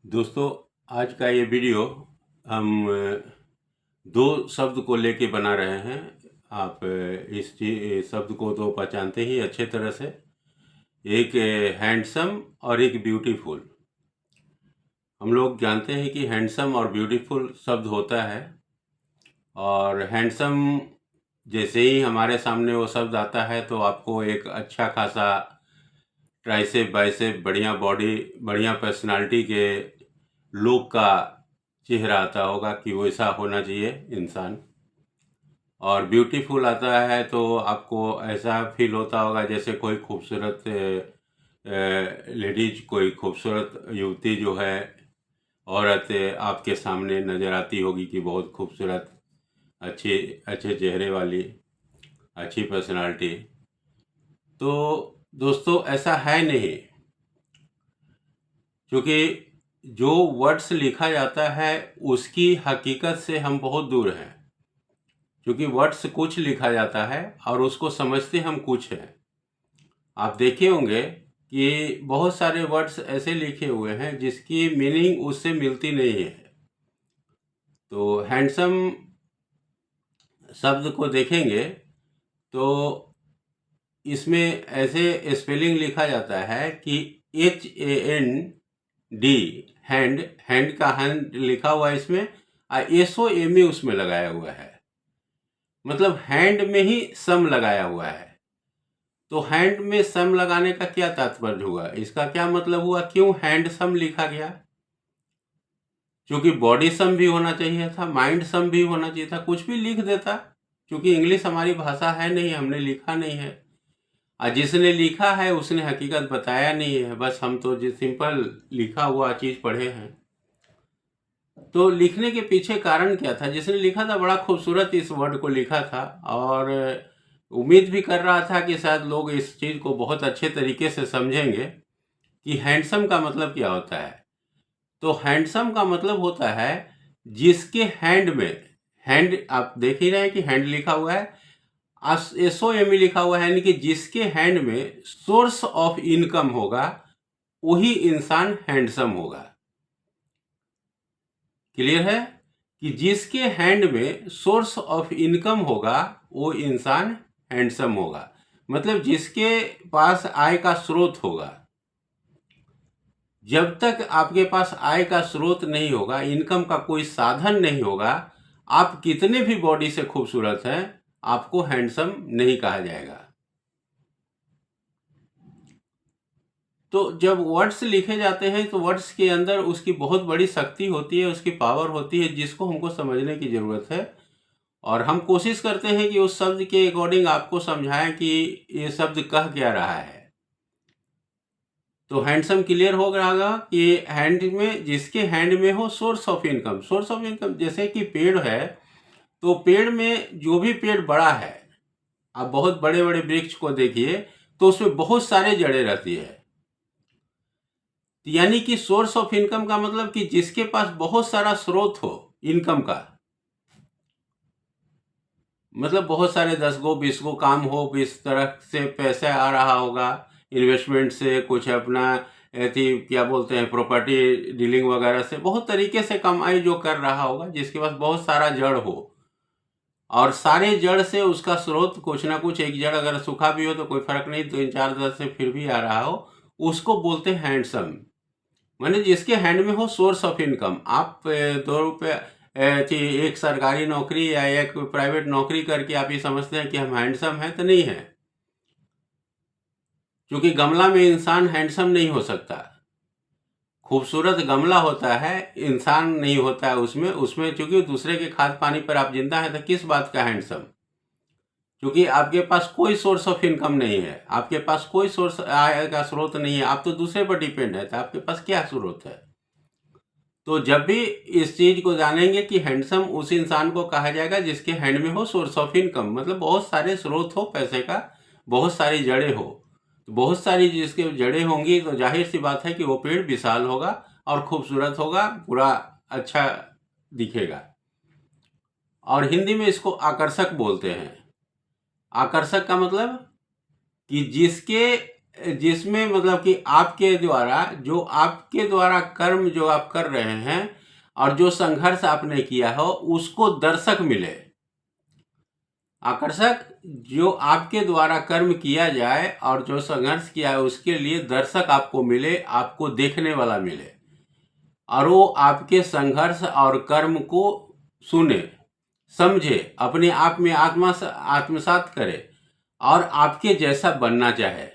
दोस्तों, आज का ये वीडियो हम दो शब्द को लेके बना रहे हैं। आप इस शब्द को तो पहचानते ही अच्छे तरह से। एक हैंडसम और एक ब्यूटीफुल। हम लोग जानते हैं कि हैंडसम और ब्यूटीफुल शब्द होता है, और हैंडसम जैसे ही हमारे सामने वो शब्द आता है तो आपको एक अच्छा खासा ट्राइसेप बाइसेप, बढ़िया बॉडी, बढ़िया पर्सनालिटी के लोग का चेहरा आता होगा कि वैसा होना चाहिए इंसान। और ब्यूटीफुल आता है तो आपको ऐसा फील होता होगा जैसे कोई खूबसूरत लेडीज, कोई खूबसूरत युवती जो है, औरत आपके सामने नज़र आती होगी कि बहुत खूबसूरत, अच्छे अच्छे चेहरे वाली, अच्छी पर्सनालिटी। तो दोस्तों, ऐसा है नहीं, क्योंकि जो वर्ड्स लिखा जाता है उसकी हकीकत से हम बहुत दूर हैं। क्योंकि वर्ड्स कुछ लिखा जाता है और उसको समझते हम कुछ हैं। आप देखे होंगे कि बहुत सारे वर्ड्स ऐसे लिखे हुए हैं जिसकी मीनिंग उससे मिलती नहीं है। तो हैंडसम शब्द को देखेंगे तो इसमें ऐसे स्पेलिंग लिखा जाता है कि HAND, हैंड, हैंड का हैंड लिखा हुआ है इसमें, SOME उसमें लगाया हुआ है। मतलब हैंड में ही सम लगाया हुआ है। तो हैंड में सम लगाने का क्या तात्पर्य हुआ, इसका क्या मतलब हुआ, क्यों हैंड सम लिखा गया? क्योंकि बॉडी सम भी होना चाहिए था, माइंड सम भी होना चाहिए था, कुछ भी लिख देता। क्योंकि इंग्लिश हमारी भाषा है नहीं, हमने लिखा नहीं है, और जिसने लिखा है उसने हकीकत बताया नहीं है। बस हम तो जो सिंपल लिखा हुआ चीज़ पढ़े हैं। तो लिखने के पीछे कारण क्या था? जिसने लिखा था बड़ा खूबसूरत इस वर्ड को लिखा था, और उम्मीद भी कर रहा था कि शायद लोग इस चीज़ को बहुत अच्छे तरीके से समझेंगे कि हैंडसम का मतलब क्या होता है। तो हैंडसम का मतलब होता है जिसके हैंड में, हैंड आप देख ही रहे हैं कि हैंड लिखा हुआ है, SOME लिखा हुआ है, यानी कि जिसके हैंड में सोर्स ऑफ इनकम होगा वही इंसान हैंडसम होगा। क्लियर है? कि जिसके हैंड में सोर्स ऑफ इनकम होगा वो इंसान हैंडसम होगा। मतलब जिसके पास आय का स्रोत होगा। जब तक आपके पास आय का स्रोत नहीं होगा, इनकम का कोई साधन नहीं होगा, आप कितने भी बॉडी से खूबसूरत हैं, आपको हैंडसम नहीं कहा जाएगा। तो जब वर्ड्स लिखे जाते हैं तो वर्ड्स के अंदर उसकी बहुत बड़ी शक्ति होती है, उसकी पावर होती है, जिसको हमको समझने की ज़रूरत है। और हम कोशिश करते हैं कि उस शब्द के अकॉर्डिंग आपको समझाएं कि ये शब्द कह क्या रहा है। तो हैंडसम क्लियर हो रहा होगा कि हैंड में, जिसके हैंड में हो source of income. Source of income जैसे कि पेड़ है, तो पेड़ में जो भी पेड़ बड़ा है, आप बहुत बड़े बड़े वृक्ष को देखिए तो उसमें बहुत सारे जड़ें रहती है। यानी कि सोर्स ऑफ इनकम का मतलब कि जिसके पास बहुत सारा स्रोत हो इनकम का, मतलब बहुत सारे 10 गो 20 गो काम हो, इस तरह से पैसे आ रहा होगा इन्वेस्टमेंट से, कुछ अपना ऐसी क्या बोलते हैं प्रॉपर्टी डीलिंग वगैरह से, बहुत तरीके से कमाई जो कर रहा होगा, जिसके पास बहुत सारा जड़ हो, और सारे जड़ से उसका स्रोत कुछ ना कुछ, एक जड़ अगर सूखा भी हो तो कोई फर्क नहीं, 3 4 10 से फिर भी आ रहा हो, उसको बोलते हैं हैंडसम। माने जिसके हैंड में हो सोर्स ऑफ इनकम। आप 2 रुपये एक सरकारी नौकरी या एक प्राइवेट नौकरी करके आप ये समझते हैं कि हम हैंडसम हैं, तो नहीं है। क्योंकि गमला में इंसान हैंडसम नहीं हो सकता। खूबसूरत गमला होता है, इंसान नहीं होता है उसमें। उसमें चूंकि दूसरे के खाद पानी पर आप जिंदा हैं, तो किस बात का हैंडसम? क्योंकि आपके पास कोई सोर्स ऑफ इनकम नहीं है, आपके पास कोई सोर्स आय का स्रोत नहीं है, आप तो दूसरे पर डिपेंड है, तो आपके पास क्या स्रोत है? तो जब भी इस चीज को जानेंगे कि हैंडसम उस इंसान को कहा जाएगा जिसके हैंड में हो सोर्स ऑफ इनकम, मतलब बहुत सारे स्रोत हो पैसे का, बहुत सारी जड़ें हो। तो बहुत सारी जिसके जड़ें होंगी तो जाहिर सी बात है कि वो पेड़ विशाल होगा और खूबसूरत होगा, पूरा अच्छा दिखेगा। और हिंदी में इसको आकर्षक बोलते हैं। आकर्षक का मतलब कि जिसके जिसमें मतलब कि आपके द्वारा कर्म जो आप कर रहे हैं और जो संघर्ष आपने किया हो उसको दर्शक मिले। आकर्षक जो आपके द्वारा कर्म किया जाए और जो संघर्ष किया है उसके लिए दर्शक आपको मिले, आपको देखने वाला मिले और वो आपके संघर्ष और कर्म को सुने, समझे, अपने आप में आत्मसात करे और आपके जैसा बनना चाहे।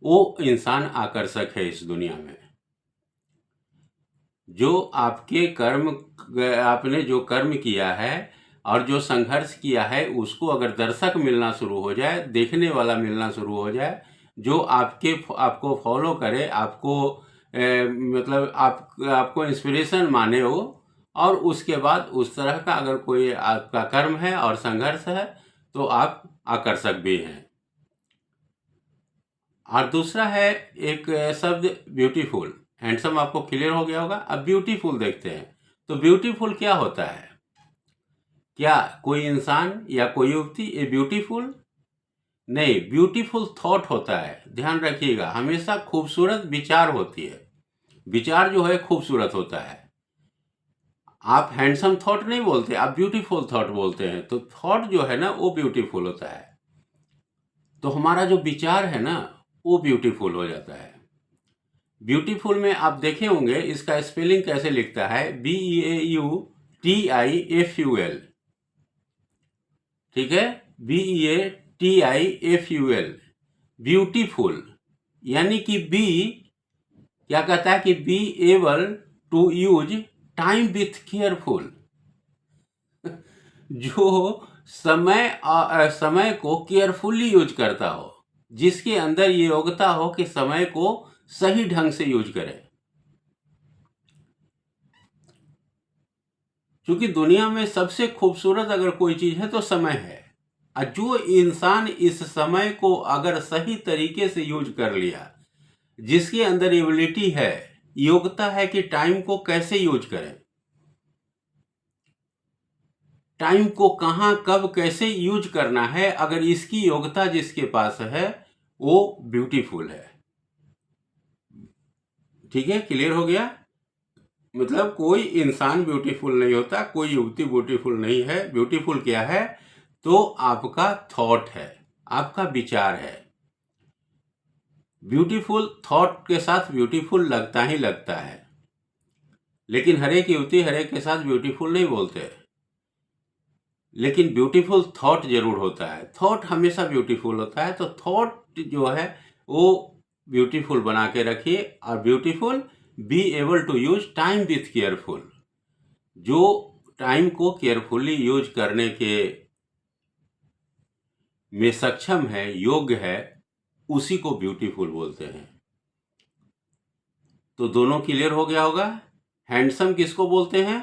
वो इंसान आकर्षक है इस दुनिया में। जो आपके कर्म, आपने जो कर्म किया है और जो संघर्ष किया है उसको अगर दर्शक मिलना शुरू हो जाए, देखने वाला मिलना शुरू हो जाए, जो आपको फॉलो करे, मतलब आपको इंस्पिरेशन माने हो, और उसके बाद उस तरह का अगर कोई आपका कर्म है और संघर्ष है तो आप आकर्षक भी हैं। और दूसरा है एक शब्द ब्यूटीफुल। हैंडसम आपको क्लियर हो गया होगा। अब ब्यूटीफुल देखते हैं। तो ब्यूटीफुल क्या होता है? क्या कोई इंसान या कोई युवती ये ब्यूटीफुल? नहीं, ब्यूटीफुल थॉट होता है। ध्यान रखिएगा, हमेशा खूबसूरत विचार होती है। विचार जो है खूबसूरत होता है। आप हैंडसम थॉट नहीं बोलते, आप ब्यूटीफुल थॉट बोलते हैं। तो थॉट जो है ना वो ब्यूटीफुल होता है। तो हमारा जो विचार है ना वो ब्यूटीफुल हो जाता है। ब्यूटीफुल में आप देखे होंगे इसका स्पेलिंग कैसे लिखता है, BEAUTIFUL। ठीक है, BEATIFUL, ब्यूटीफुल। यानी कि बी क्या कहता है कि be able to use time with careful. जो समय को केयरफुली यूज करता हो, जिसके अंदर ये योग्यता हो कि समय को सही ढंग से यूज करें। क्योंकि दुनिया में सबसे खूबसूरत अगर कोई चीज है तो समय है। और जो इंसान इस समय को अगर सही तरीके से यूज कर लिया, जिसके अंदर एबिलिटी है, योग्यता है कि टाइम को कैसे यूज करें, टाइम को कहां कब कैसे यूज करना है, अगर इसकी योग्यता जिसके पास है वो ब्यूटीफुल है। ठीक है, क्लियर हो गया? मतलब कोई इंसान ब्यूटीफुल नहीं होता, कोई युवती ब्यूटीफुल नहीं है। ब्यूटीफुल क्या है? तो आपका थॉट है, आपका विचार है। ब्यूटीफुल थॉट के साथ ब्यूटीफुल लगता ही लगता है। लेकिन हर एक युवती हर एक के साथ ब्यूटीफुल नहीं बोलते, लेकिन ब्यूटीफुल थॉट जरूर होता है। थॉट हमेशा ब्यूटीफुल होता है। तो थॉट जो है वो ब्यूटीफुल बना के रखिए। और beautiful, be able to use time with careful. जो टाइम को केयरफुली यूज करने के में सक्षम है, योग्य है, उसी को ब्यूटीफुल बोलते हैं। तो दोनों क्लियर हो गया होगा। हैंडसम किसको बोलते हैं?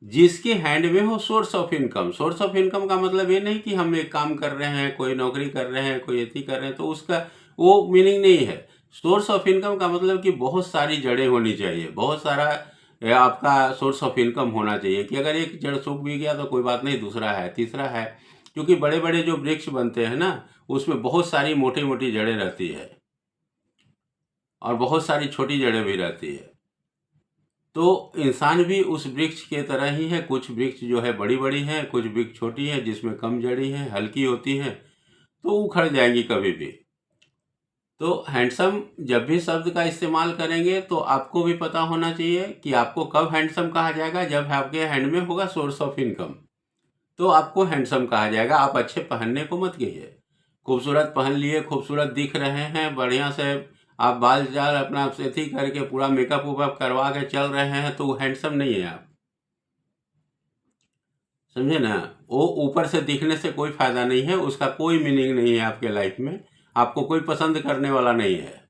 जिसके हैंड में हो source of income. Source of income का मतलब ये नहीं कि हम एक काम कर रहे हैं, कोई नौकरी कर रहे हैं, कोई एथी कर रहे हैं, तो उसका वो मीनिंग नहीं है। सोर्स ऑफ इनकम का मतलब कि बहुत सारी जड़ें होनी चाहिए, बहुत सारा आपका सोर्स ऑफ इनकम होना चाहिए। कि अगर एक जड़ सूख भी गया तो कोई बात नहीं, दूसरा है, तीसरा है। क्योंकि बड़े बड़े जो वृक्ष बनते हैं ना, उसमें बहुत सारी मोटी मोटी जड़ें रहती है और बहुत सारी छोटी जड़ें भी रहती है। तो इंसान भी उस वृक्ष के तरह ही है। कुछ वृक्ष जो है बड़ी बड़ी हैं, कुछ वृक्ष छोटी हैं जिसमें कम जड़ी हैं, हल्की होती हैं, तो उखड़ जाएंगी कभी भी। तो हैंडसम जब भी शब्द का इस्तेमाल करेंगे तो आपको भी पता होना चाहिए कि आपको कब हैंडसम कहा जाएगा। जब आपके हैंड में होगा सोर्स ऑफ इनकम तो आपको हैंडसम कहा जाएगा। आप अच्छे पहनने को मत कहिए। खूबसूरत पहन लिए, खूबसूरत दिख रहे हैं, बढ़िया से आप बाल जाल अपना सेथी करके पूरा मेकअप वेकअप करवा के चल रहे हैं तो हैंडसम नहीं है आप। समझे ना? वो ऊपर से दिखने से कोई फायदा नहीं है, उसका कोई मीनिंग नहीं है आपके लाइफ में। आपको कोई पसंद करने वाला नहीं है।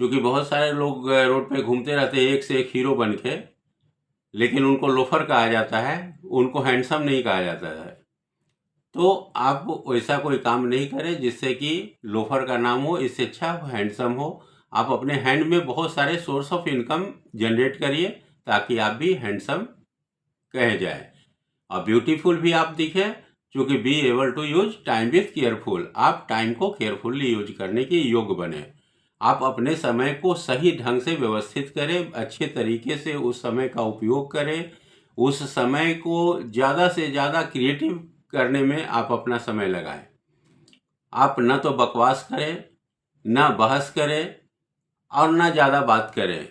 क्योंकि बहुत सारे लोग रोड पे घूमते रहते हैं एक से एक हीरो बन के, लेकिन उनको लोफर कहा जाता है, उनको हैंडसम नहीं कहा जाता है। तो आप वैसा कोई काम नहीं करें जिससे कि लोफर का नाम हो। इससे अच्छा हैंडसम हो। आप अपने हैंड में बहुत सारे सोर्स ऑफ इनकम जनरेट करिए ताकि आप भी हैंडसम कहे जाए और ब्यूटीफुल भी आप दिखें। क्योंकि be able to use time with careful, आप टाइम को केयरफुली यूज करने के योग्य बने। आप अपने समय को सही ढंग से व्यवस्थित करें, अच्छे तरीके से उस समय का उपयोग करें, उस समय को ज़्यादा से ज़्यादा क्रिएटिव करने में आप अपना समय लगाएं। आप न तो बकवास करें, न बहस करें और न ज़्यादा बात करें।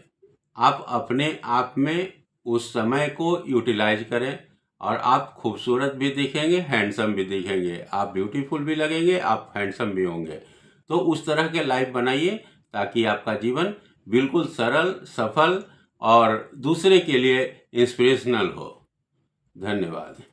आप अपने आप में उस समय को यूटिलाइज करें और आप खूबसूरत भी दिखेंगे, हैंडसम भी दिखेंगे, आप ब्यूटीफुल भी लगेंगे, आप हैंडसम भी होंगे। तो उस तरह के लाइफ बनाइए ताकि आपका जीवन बिल्कुल सरल, सफल और दूसरे के लिए इंस्पिरेशनल हो। धन्यवाद।